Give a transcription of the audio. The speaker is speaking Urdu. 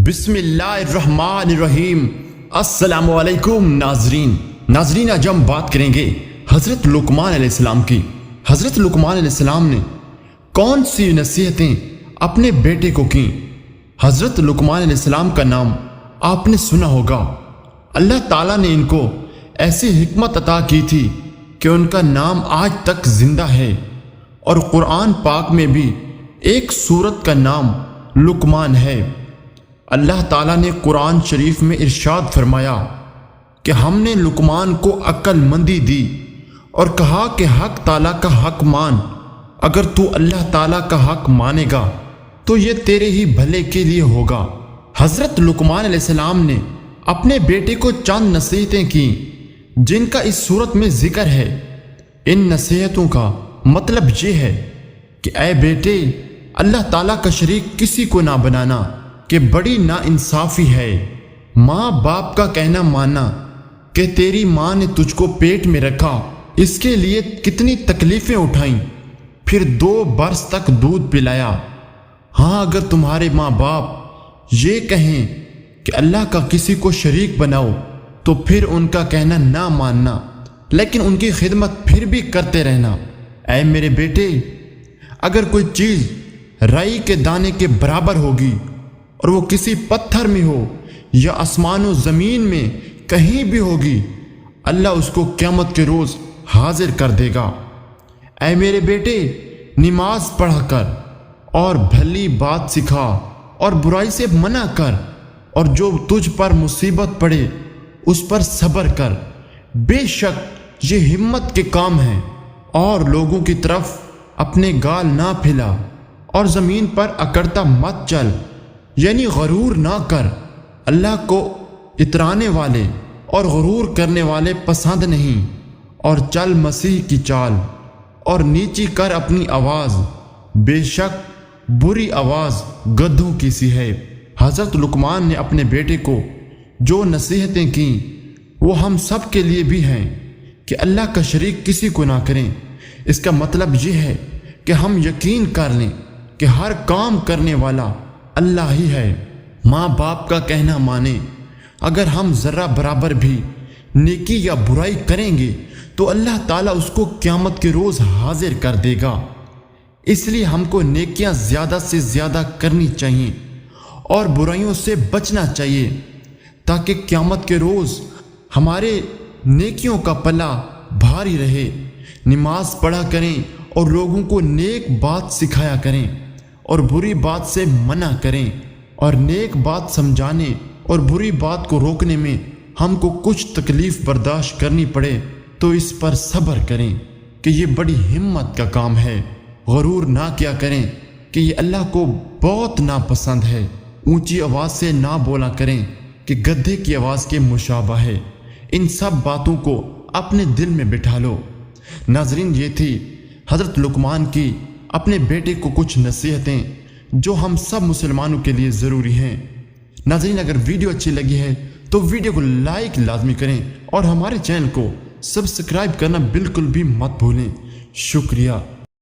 بسم اللہ الرحمن الرحیم۔ السلام علیکم ناظرین آج ہم بات کریں گے حضرت لقمان علیہ السلام کی۔ حضرت لقمان علیہ السلام نے کون سی نصیحتیں اپنے بیٹے کو کیں؟ حضرت لقمان علیہ السلام کا نام آپ نے سنا ہوگا۔ اللہ تعالیٰ نے ان کو ایسی حکمت عطا کی تھی کہ ان کا نام آج تک زندہ ہے، اور قرآن پاک میں بھی ایک سورت کا نام لقمان ہے۔ اللہ تعالیٰ نے قرآن شریف میں ارشاد فرمایا کہ ہم نے لقمان کو عقل مندی دی اور کہا کہ حق تعالیٰ کا حق مان، اگر تو اللہ تعالیٰ کا حق مانے گا تو یہ تیرے ہی بھلے کے لیے ہوگا۔ حضرت لقمان علیہ السلام نے اپنے بیٹے کو چند نصیحتیں کیں جن کا اس صورت میں ذکر ہے۔ ان نصیحتوں کا مطلب یہ ہے کہ اے بیٹے، اللہ تعالیٰ کا شریک کسی کو نہ بنانا کہ بڑی نا انصافی ہے۔ ماں باپ کا کہنا ماننا کہ تیری ماں نے تجھ کو پیٹ میں رکھا، اس کے لیے کتنی تکلیفیں اٹھائیں، پھر 2 برس تک دودھ پلایا۔ ہاں، اگر تمہارے ماں باپ یہ کہیں کہ اللہ کا کسی کو شریک بناؤ تو پھر ان کا کہنا نہ ماننا، لیکن ان کی خدمت پھر بھی کرتے رہنا۔ اے میرے بیٹے، اگر کوئی چیز رائی کے دانے کے برابر ہوگی اور وہ کسی پتھر میں ہو یا آسمان و زمین میں کہیں بھی ہوگی، اللہ اس کو قیامت کے روز حاضر کر دے گا۔ اے میرے بیٹے، نماز پڑھا کر اور بھلی بات سکھا اور برائی سے منع کر، اور جو تجھ پر مصیبت پڑے اس پر صبر کر۔ بے شک یہ ہمت کے کام ہیں، اور لوگوں کی طرف اپنے گال نہ پھیلا اور زمین پر اکڑتا مت چل، یعنی غرور نہ کر۔ اللہ کو اترانے والے اور غرور کرنے والے پسند نہیں، اور چل مسیح کی چال اور نیچی کر اپنی آواز، بے شک بری آواز گدھوں کی سی ہے۔ حضرت لقمان نے اپنے بیٹے کو جو نصیحتیں کیں وہ ہم سب کے لیے بھی ہیں کہ اللہ کا شریک کسی کو نہ کریں۔ اس کا مطلب یہ ہے کہ ہم یقین کر لیں کہ ہر کام کرنے والا اللہ ہی ہے۔ ماں باپ کا کہنا مانیں، اگر ہم ذرہ برابر بھی نیکی یا برائی کریں گے تو اللہ تعالیٰ اس کو قیامت کے روز حاضر کر دے گا۔ اس لیے ہم کو نیکیاں زیادہ سے زیادہ کرنی چاہیے اور برائیوں سے بچنا چاہیے، تاکہ قیامت کے روز ہمارے نیکیوں کا پلہ بھاری رہے۔ نماز پڑھا کریں اور لوگوں کو نیک بات سکھایا کریں، اور بری بات سے منع کریں، اور نیک بات سمجھانے اور بری بات کو روکنے میں ہم کو کچھ تکلیف برداشت کرنی پڑے تو اس پر صبر کریں کہ یہ بڑی ہمت کا کام ہے۔ غرور نہ کیا کریں کہ یہ اللہ کو بہت ناپسند ہے۔ اونچی آواز سے نہ بولا کریں کہ گدھے کی آواز کے مشابہ ہے۔ ان سب باتوں کو اپنے دل میں بٹھا لو۔ ناظرین، یہ تھی حضرت لقمان کی اپنے بیٹے کو کچھ نصیحتیں جو ہم سب مسلمانوں کے لیے ضروری ہیں۔ ناظرین، اگر ویڈیو اچھی لگی ہے تو ویڈیو کو لائک لازمی کریں اور ہمارے چینل کو سبسکرائب کرنا بالکل بھی مت بھولیں۔ شکریہ۔